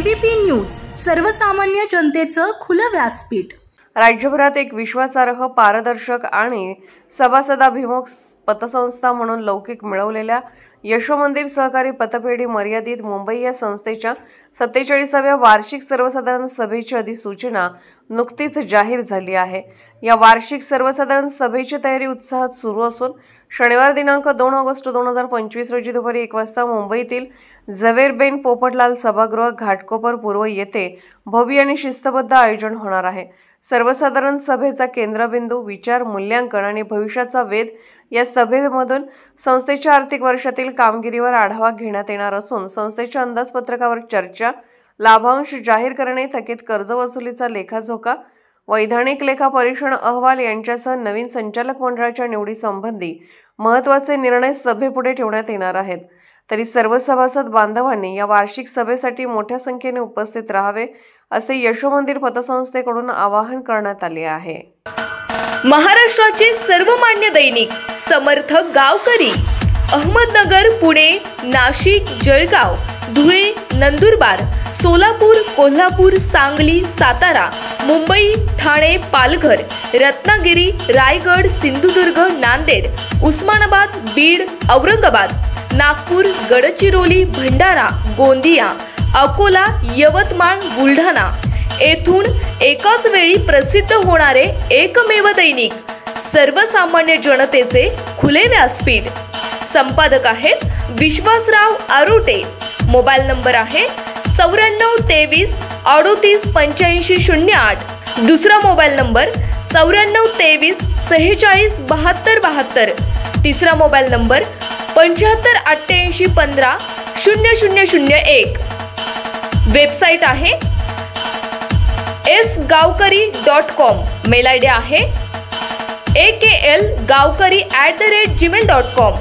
ABP news, सर्वसामान्य जनतेचं खुलं व्यासपीठ। राज्यभरात एक विश्वासार्ह, पारदर्शक आणि सभासदाभिमुख पतसंस्था म्हणून लौकिक मिळवलेल्या यशोमंदिर सहकारी पतपेढी मर्यादित मुंबई या संस्थेच्या 47व्या वार्षिक सर्वसाधारण सभेची अधिसूचना नुकतीच जाहीर झाली आहे। या वार्षिक सर्वसाधारण सभेची तयारी उत्साहात सुरू असून शनिवार दिनांक 2 ऑगस्ट 2025 रोजी दुपारी 1 वाजता मुंबईतील झवेरबेन पोपटलाल सभागृह घाटकोपर पूर्व येथे भव्य आणि शिस्तबद्ध आयोजन होणार आहे। सर्वसाधारण सभेचा केंद्रबिंदू विचार, मूल्यांकन आणि भविष्याचा वेध या सभेमधून संस्थेच्या आर्थिक वर्षातील कामगिरीवर आढावा घेण्यात येणार असून संस्थेच्या अंदाजपत्रकावर चर्चा, लाभांश जाहीर करणे, थकीत कर्ज वसुलीचा लेखाजोखा, वैधानिक लेखा परीक्षण अहवाल यांच्यासह नवीन संचालक मंडळाच्या निवडीसंबंधी महत्त्वाचे निर्णय सभेपुढे ठेवण्यात येणार आहेत। तरी सर्व सभासद बांधवांनी या वार्षिक सभेसाठी मोठ्या संख्येने उपस्थित राहावे असे यशोमंदिर पतसंस्थेकडून आवाहन करण्यात आले आहे। महाराष्ट्राचे सर्वमान्य दैनिक समर्थ गावकरी अहमदनगर, पुणे, नाशिक, जळगाव, धुळे, नंदुरबार, सोलापूर, कोल्हापूर, सांगली, सातारा, मुंबई, ठाणे, पालघर, रत्नागिरी, रायगड, सिंधुदुर्ग, नांदेड, उस्मानाबाद, बीड, औरंगाबाद, नागपूर, गडचिरोली, भंडारा, गोंदिया, अकोला, यवतमाळ, बुलढाणा येथून एकाच वेळी प्रसिद्ध होणारे एकमेव दैनिक सर्वसामान्य जनतेचे खुले व्यासपीठ। संपादक आहेत विश्वासराव आरोटे। मोबाईल नंबर आहे 94 23 38 85 08। दुसरा मोबाईल नंबर 94 23 46 72 72। तिसरा मोबाईल नंबर 75 88 15 0001। वेबसाईट आहे sgavkari.com। मेल आयडी आहे aklgavkari@gmail.com।